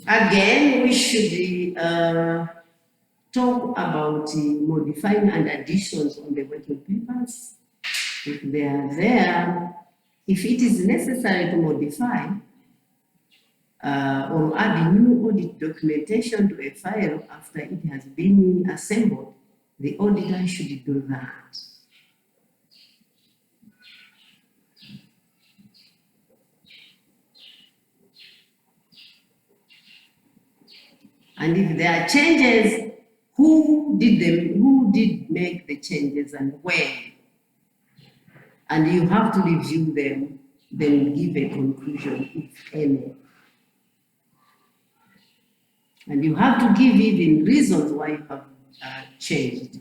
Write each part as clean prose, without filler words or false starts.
Again, we should talk about modifying and additions on the working papers. If they are there, if it is necessary to modify or add new audit documentation to a file after it has been assembled, the auditor should do that. And if there are changes, who did make the changes and when? And you have to review them, then give a conclusion, if any. And you have to give even reasons why you have changed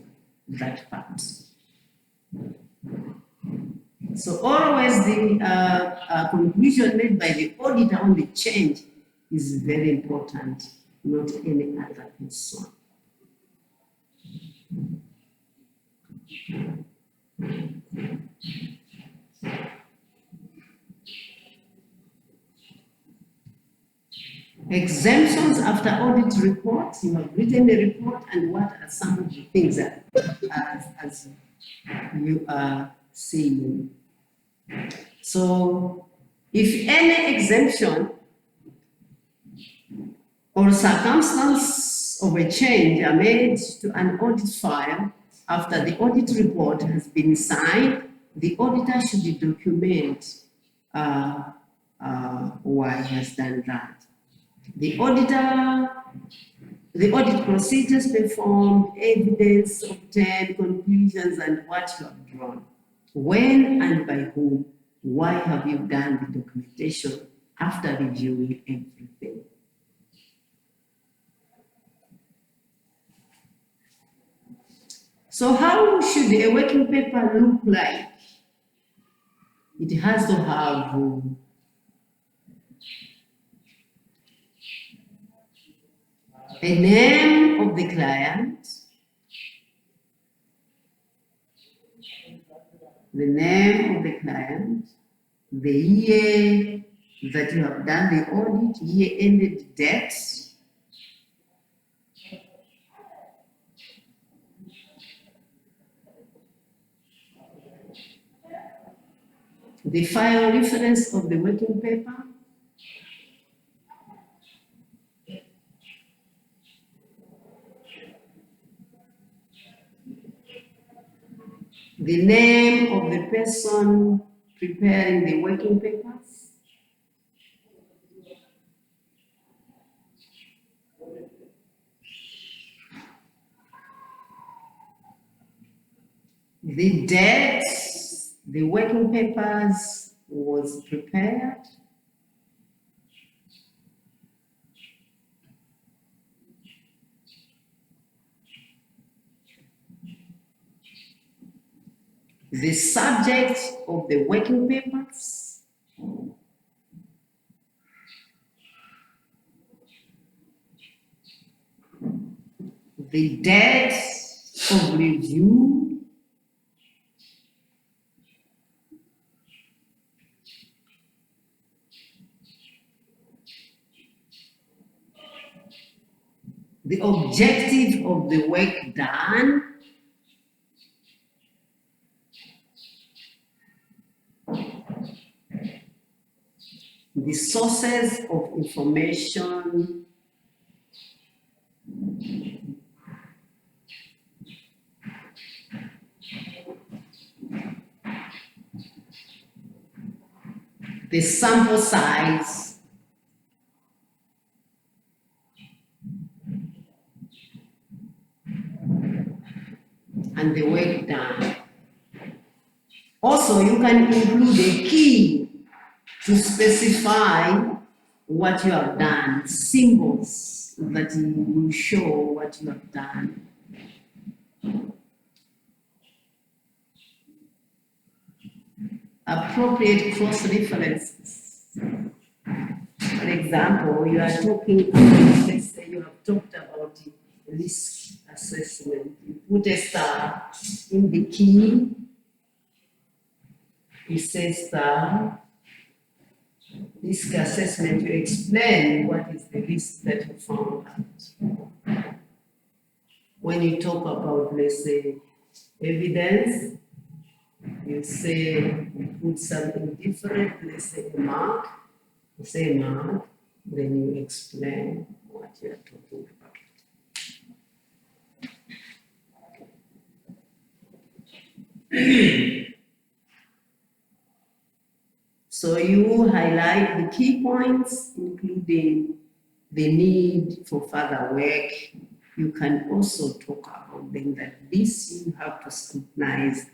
that part. So always the conclusion made by the auditor on the change is very important, not any other person. Exemptions after audit reports. You have written the report, and what are some of the things that as you are seeing? So if any exemption or circumstance of a change are made to an audit file after the audit report has been signed, the auditor should document why he has done that. The audit procedures performed, evidence obtained, conclusions, and what you have drawn. When and by whom, why have you done the documentation after reviewing everything? So how should a working paper look like? It has to have a name of the client, the name of the client, the year that you have done the audit, year-ended date, the file reference of the working paper, the name of the person preparing the working papers, the date the working papers was prepared, the subject of the working papers, the date of review, the objective of the work done, the sources of information, the sample size, and the work done. Also, you can include a key to specify what you have done, symbols that will show what you have done. Appropriate cross-references. For example, you are talking about, let's say you have talked about risk assessment. You put a star in the key, you say star, risk assessment, you explain what is the risk that you found out. When you talk about, let's say, evidence, you say, you put something different, let's say a mark, you say mark, then you explain what you are talking about. So you highlight the key points, including the need for further work. You can also talk about them that this you have to scrutinize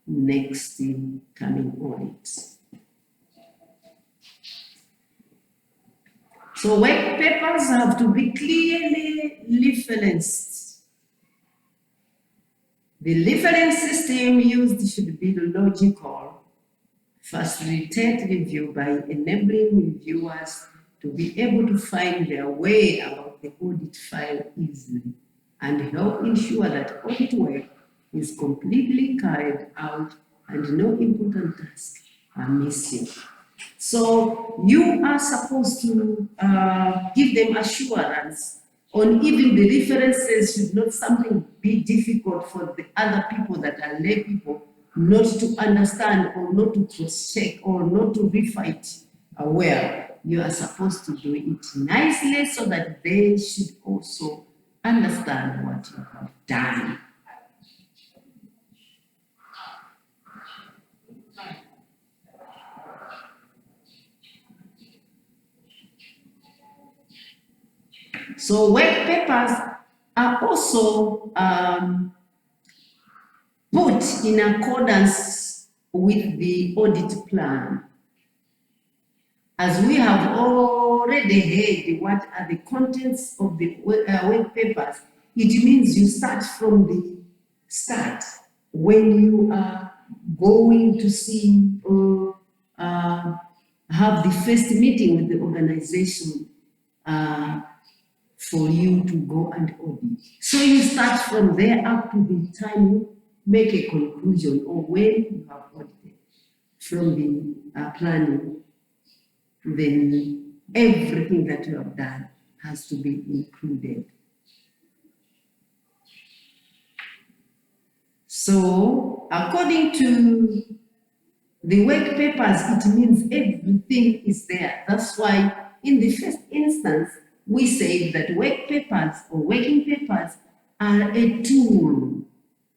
next in coming audits. So work papers have to be clearly referenced. The reference system used should be logical, facilitate review by enabling reviewers to be able to find their way about the audit file easily and help ensure that audit work is completely carried out and no important tasks are missing. So you are supposed to give them assurance on even the references should not something be difficult for the other people that are lay people not to understand or not to cross-check or not to refight aware. You are supposed to do it nicely so that they should also understand what you have done. So work papers are also put in accordance with the audit plan. As we have already heard what are the contents of the work papers, it means you start from the start when you are going to see or have the first meeting with the organization for you to go and audit. So you start from there up to the time you make a conclusion or when you have audited from the planning, then everything that you have done has to be included. So according to the work papers, it means everything is there. That's why in the first instance, we say that work papers or working papers are a tool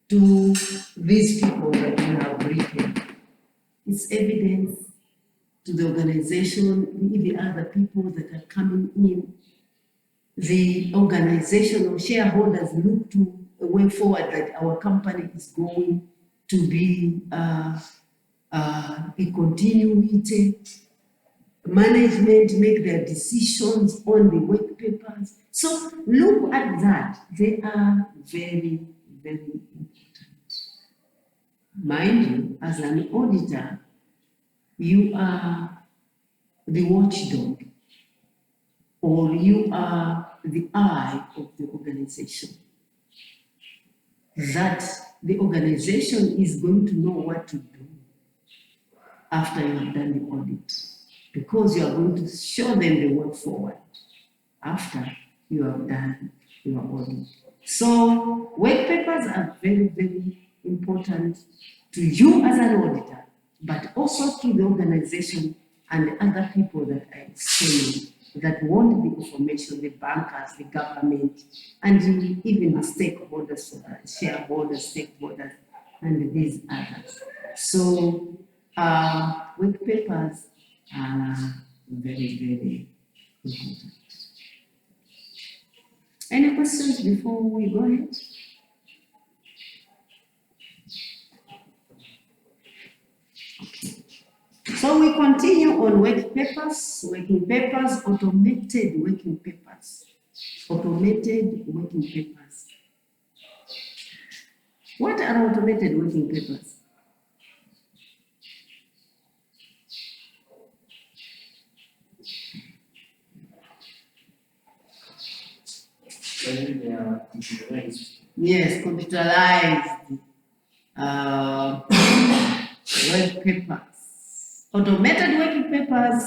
to these people that you have written. It's evidence to the organization, the other people that are coming in. The organization or shareholders look to a way forward that our company is going to be a continuity. Management make their decisions on the work papers. So look at that. They are very, very important. Mind you, as an auditor, you are the watchdog, or you are the eye of the organization. That the organization is going to know what to do after you have done the audit, because you are going to show them the way forward after you have done your audit. So work papers are very, very important to you as an auditor, but also to the organization and the other people that are saying that want the information, the bankers, the government, and even the stakeholders, shareholders, stakeholders, and these others. So work papers are very, very important. Any questions before we go ahead? Okay. So we continue on working papers, automated working papers. Automated working papers. What are automated working papers? When they are computerized. Yes, computerized work papers. Automated working papers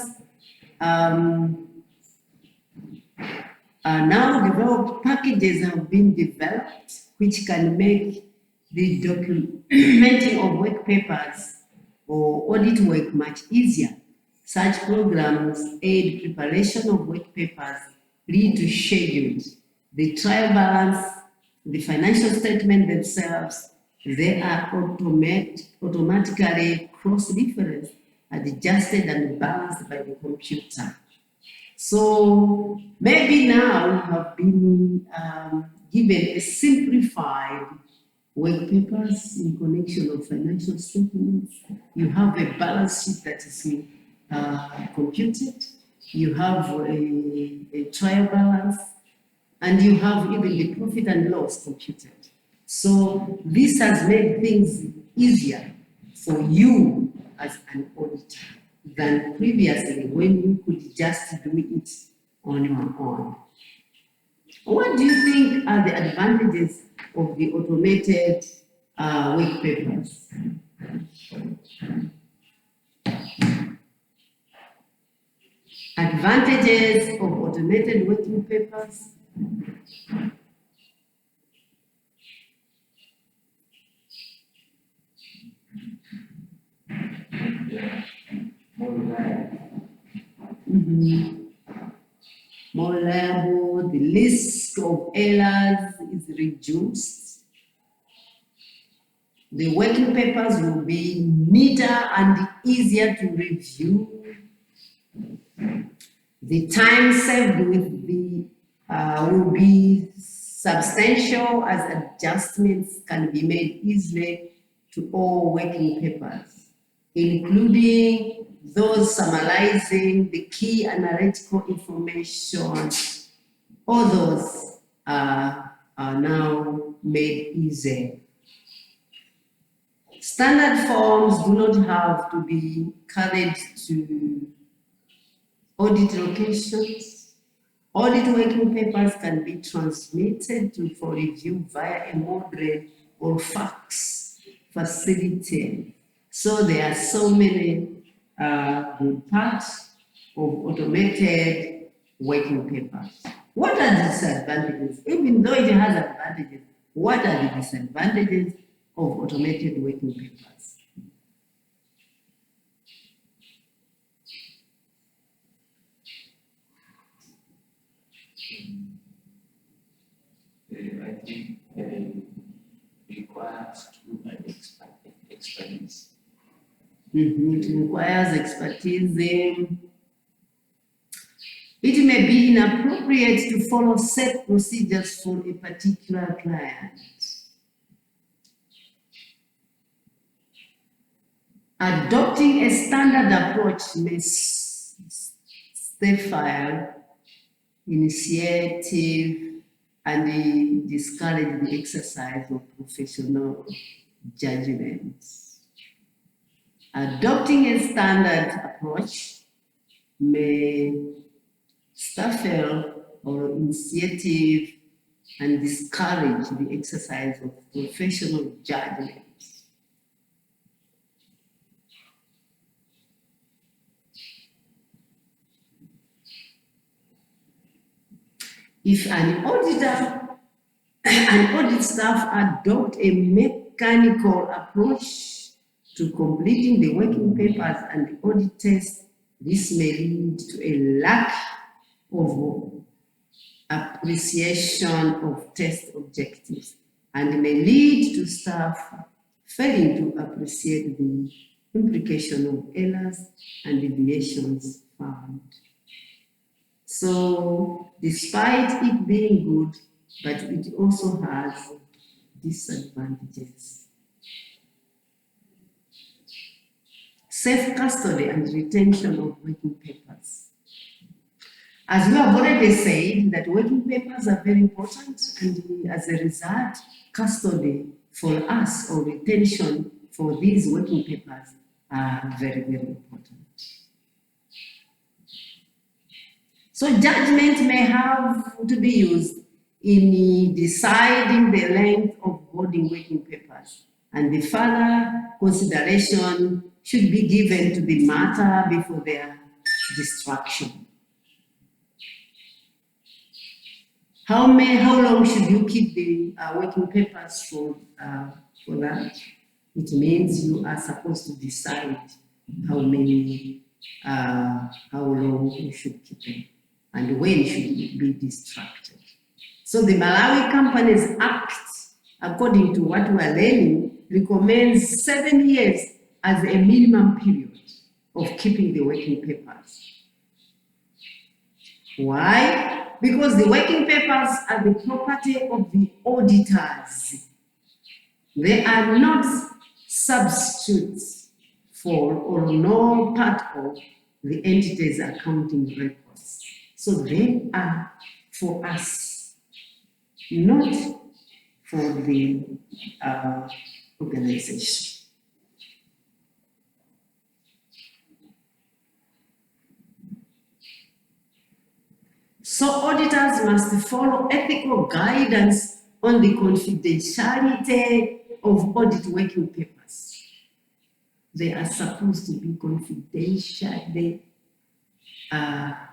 Now developed packages have been developed which can make the documenting of work papers or audit work much easier. Such programs aid preparation of work papers, lead to schedules, the trial balance, the financial statement themselves. They are automatically cross-referenced, adjusted and balanced by the computer. So maybe now you have been given a simplified work papers in connection of financial statements. You have a balance sheet that is computed. You have a trial balance, and you have even the profit and loss computed. So this has made things easier for you as an auditor than previously when you could just do it on your own. What do you think are the advantages of the automated work papers? Advantages of automated working papers? More reliable. More reliable, the risk of errors is reduced. The working papers will be neater and easier to review. The time saved with the will be substantial as adjustments can be made easily to all working papers, including those summarizing the key analytical information. All those are now made easy. Standard forms do not have to be carried to audit locations. Audit working papers can be transmitted for review via a modern or fax facility. So there are so many good parts of automated working papers. What are the disadvantages? Even though it has advantages, what are the disadvantages of automated working papers? I think requires to an expertise. It requires expertise. It may be inappropriate to follow set procedures for a particular client. Adopting a standard approach may stifle initiative and discourage the exercise of professional judgments. Adopting a standard approach may stifle or initiative and discourage the exercise of professional judgment. If an auditor and audit staff adopt a mechanical approach to completing the working papers and the audit test, this may lead to a lack of appreciation of test objectives and may lead to staff failing to appreciate the implication of errors and deviations found. So, despite it being good, but it also has disadvantages. Safe custody and retention of working papers. As we have already said, that working papers are very important, and as a result, custody for us or retention for these working papers are very, very important. So judgment may have to be used in deciding the length of holding working papers, and the further consideration should be given to the matter before their distraction. How long should you keep the working papers for that? It means you are supposed to decide how long you should keep them and when should you be distracted. So the Malawi Companies Act, according to what we are learning, recommends 7 years as a minimum period of keeping the working papers. Why? Because the working papers are the property of the auditors. They are not substitutes for or no part of the entity's accounting records. So they are for us, not for the organization. So auditors must follow ethical guidance on the confidentiality of audit working papers. They are supposed to be confidential. They are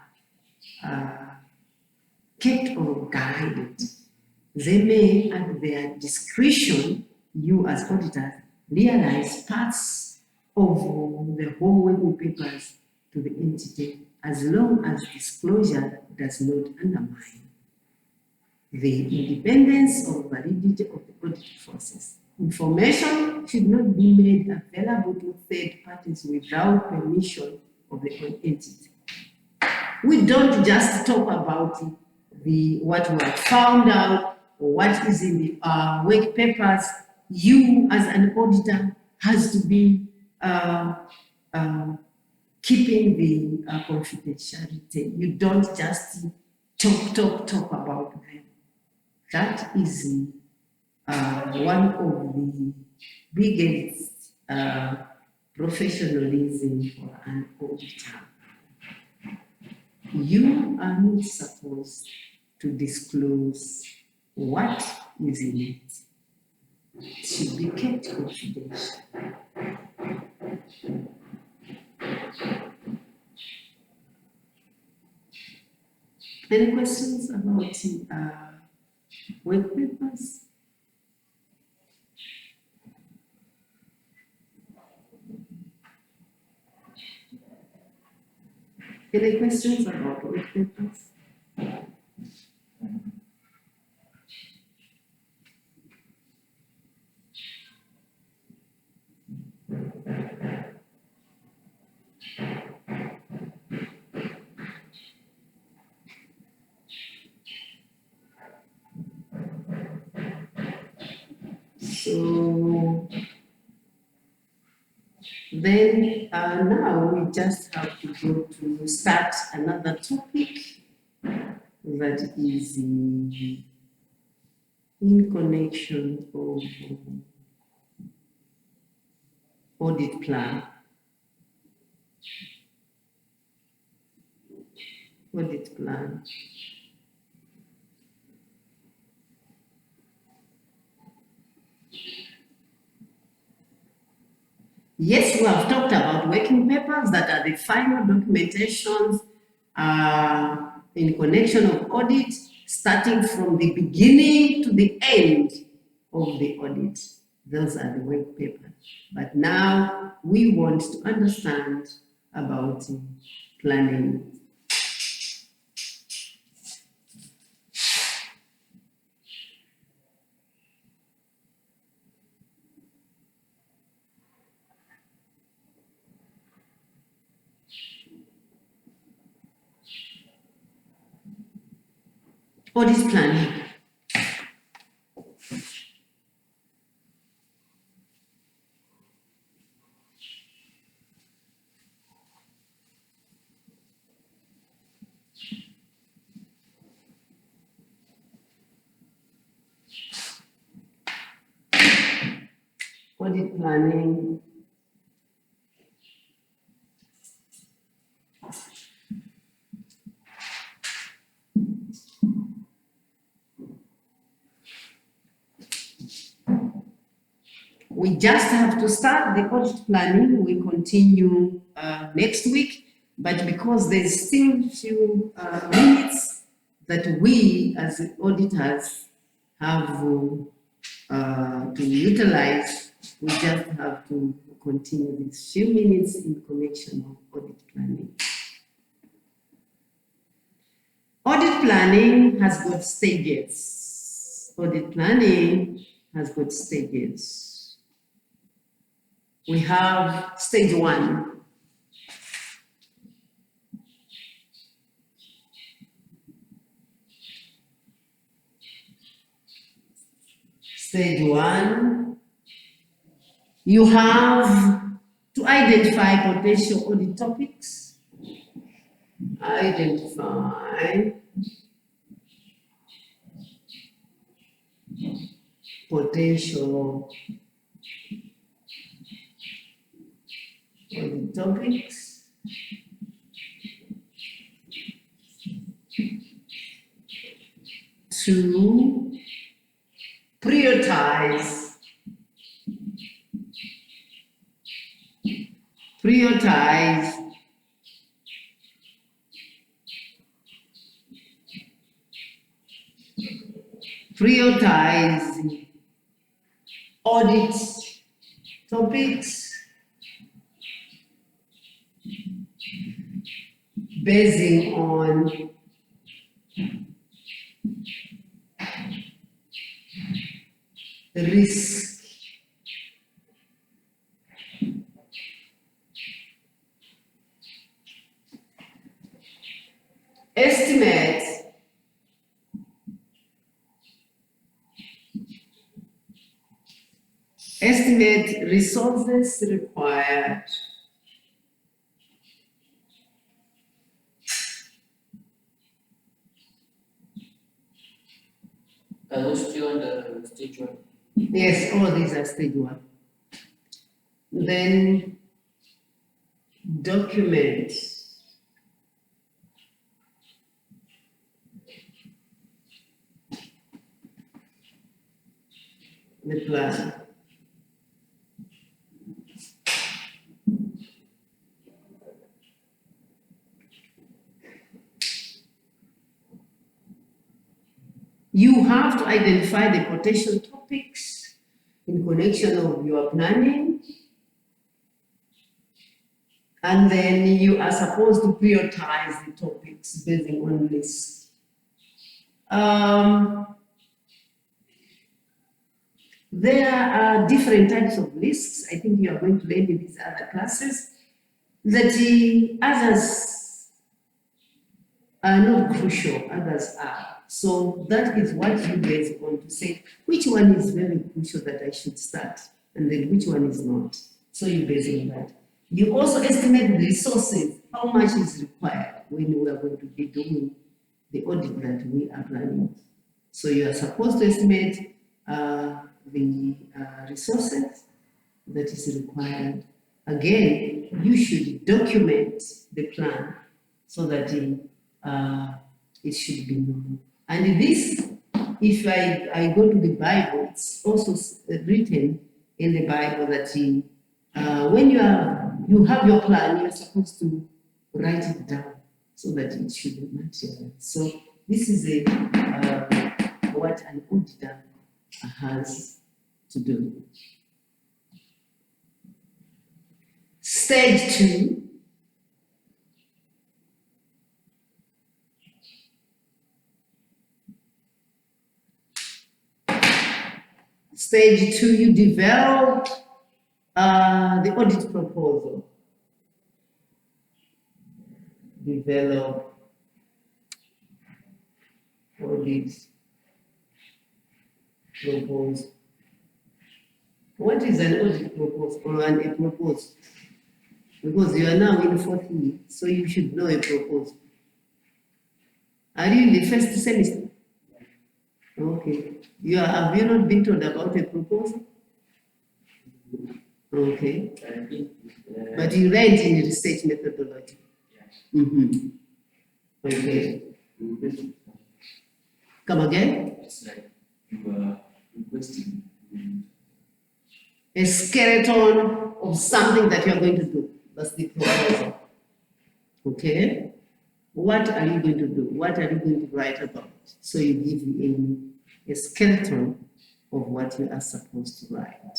kept or guided. They may, at their discretion, you as auditors, realize parts of the whole working papers to the entity as long as disclosure does not undermine the independence or validity of the audit process. Information should not be made available to third parties without permission of the entity. We don't just talk about what we have found out or what is in the work papers. You as an auditor has to be keeping the confidentiality. You don't just talk about them. That is one of the biggest professionalism for an auditor. You are not supposed to disclose what is in it. It should be kept confidential. Any questions about work papers? Any questions about work papers? So then now we just have to go to start another topic that is in connection of audit plan. Audit plan. Yes, we have talked about working papers that are the final documentations in connection of audit, starting from the beginning to the end of the audit. Those are the work papers. But now we want to understand about planning. Audit planning. Audit planning. We just have to start the audit planning. We continue next week, But because there's still few minutes that we as auditors have to utilize, we just have to continue these few minutes in connection of audit planning. Audit planning has got stages. Audit planning has got stages. We have stage 1. Stage 1, you have to identify potential audit topics. Identify potential audit topics. To prioritize audit topics basing on risk. Estimate resources required. Are those still on the stage 1? Yes, all these are stage 1. Then document the plan. You have to identify the potential topics in connection of your planning, and then you are supposed to prioritize the topics based on risk. There are different types of risks. I think you are going to learn in these other classes that others are not crucial, others are. So that is what you guys want to say, which one is very crucial that I should start, and then which one is not. So you base on that. You also estimate the resources, how much is required when we are going to be doing the audit that we are planning. So you are supposed to estimate the resources that is required. Again, you should document the plan so that it should be known. And this, if I go to the Bible, it's also written in the Bible that when you have your plan, you're supposed to write it down so that it should be materialized. So this is what an auditor has to do. Stage 2. Stage 2, you develop the audit proposal. Develop audit proposal. What is an audit proposal or a proposal? Because you are now in 4th year, so you should know a proposal. Are you in the first semester? Okay. Have you not been told about a proposal? Okay. But you learned in research methodology. Mm-hmm. Okay. Come again? It's like you are requesting. A skeleton of something that you are going to do. That's the proposal. Okay? What are you going to do? What are you going to write about? So you give him a skeleton of what you are supposed to write.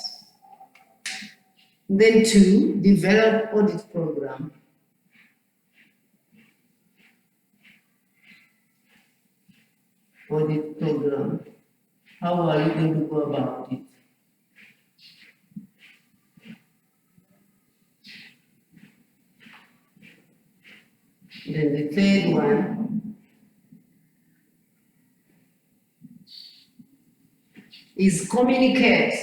Then 2, develop audit program. Audit program. How are you going to go about it? Then the third one is communicate.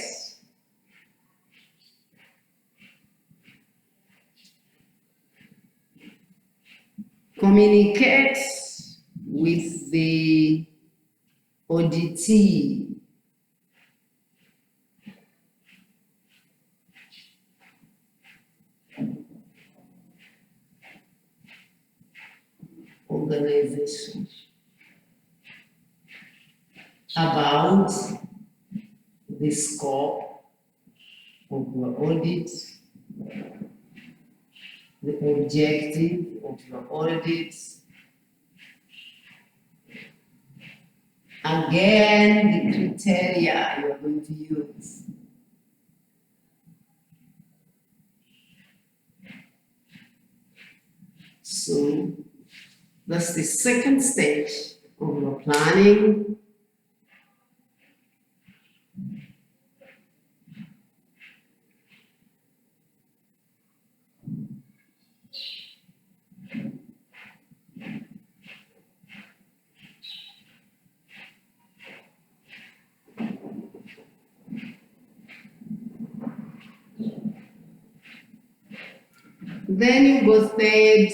Communicate with the auditee. Organization about the scope of your audit, the objective of your audit, again, the criteria you are going to use. So that's the second stage of your planning. Then you go third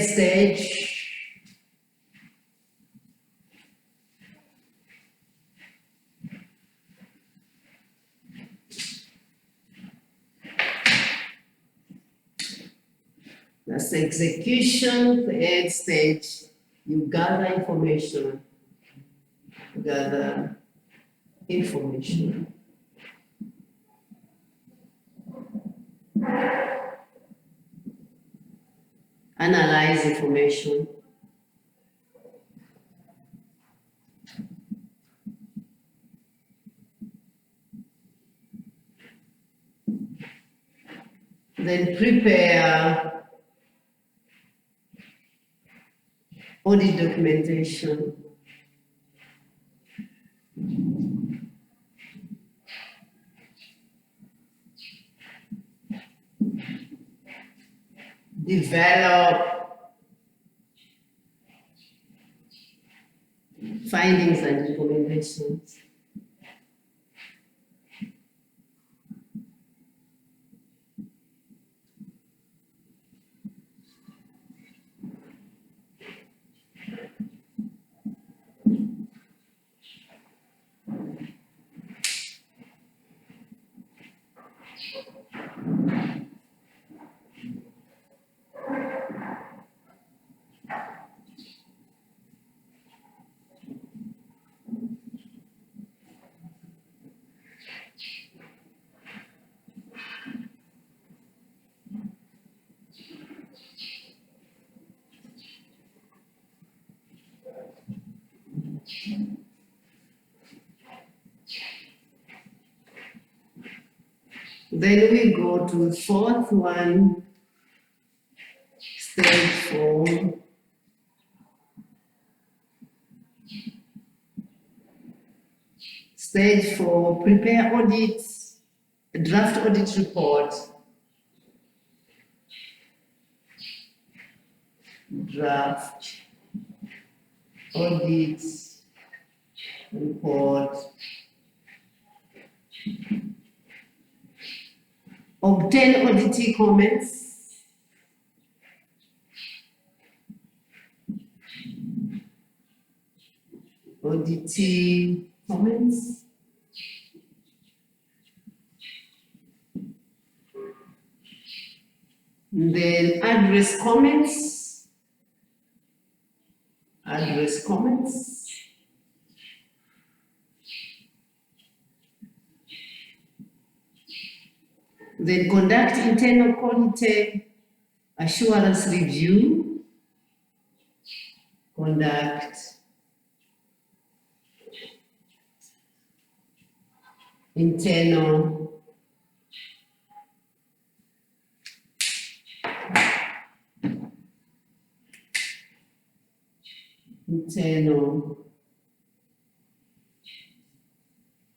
stage. That's execution, third stage. You gather information. Analyze information. Then prepare audit documentation. Develop findings and recommendations. Then we go to the fourth one, stage 4. Stage 4, prepare audits, draft audit report. Draft audit report. Obtain auditee comments. Auditee comments. Then address comments. Address comments. Then conduct internal quality assurance review. Conduct internal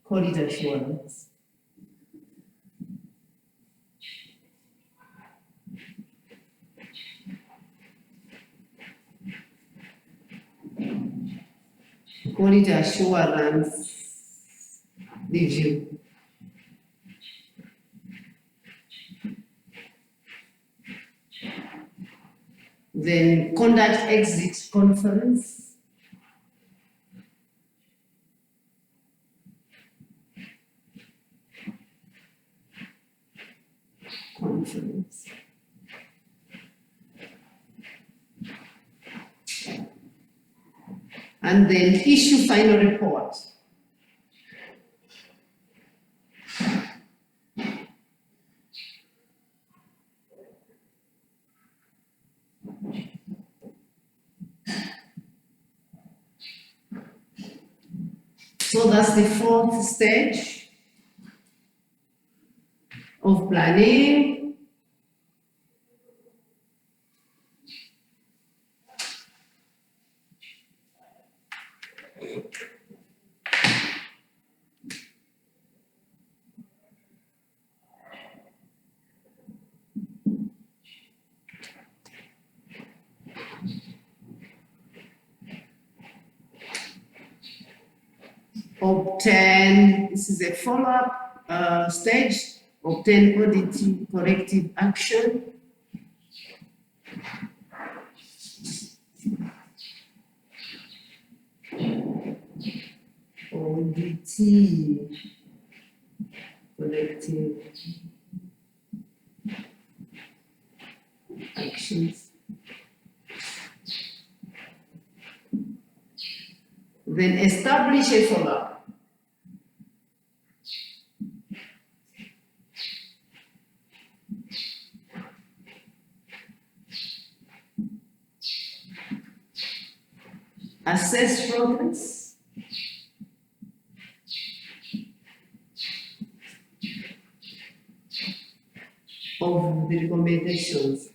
quality assurance. Quality assurance review. Then conduct exit conference. And then issue final report. So that's the fourth stage of planning. Obtain, this is a follow-up stage, obtain audit corrective action. Audit corrective actions. Then establish a follow-up. Assess progress. Of the recommendations.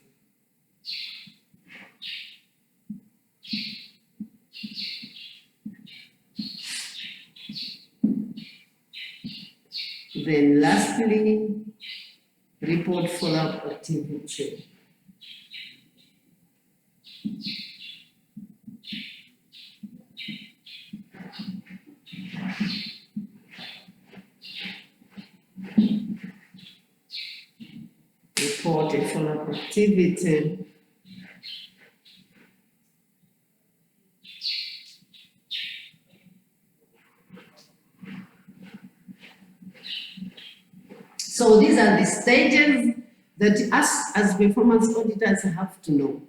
Then lastly, report follow-up activity. Report a follow-up activity. So these are the stages that us as performance auditors have to know.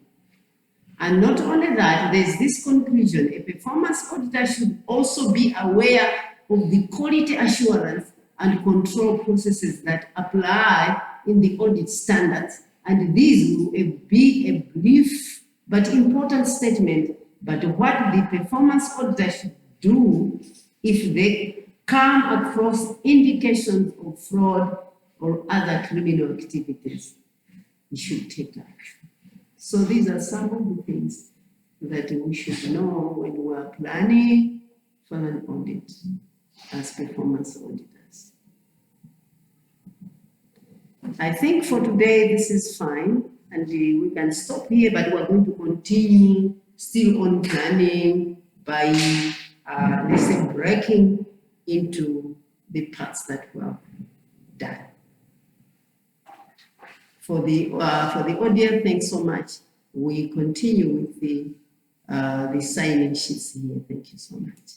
And not only that, there's this conclusion, a performance auditor should also be aware of the quality assurance and control processes that apply in the audit standards. And these will be a brief but important statement, but what the performance auditor should do if they come across indications of fraud or other criminal activities, we should take action. So these are some of the things that we should know when we are planning for an audit as performance auditors. I think for today this is fine, and we can stop here, but we're going to continue still on planning by, let's say, breaking into the parts that were done. For the audience, thanks so much. We continue with the sign-in sheets here. Thank you so much.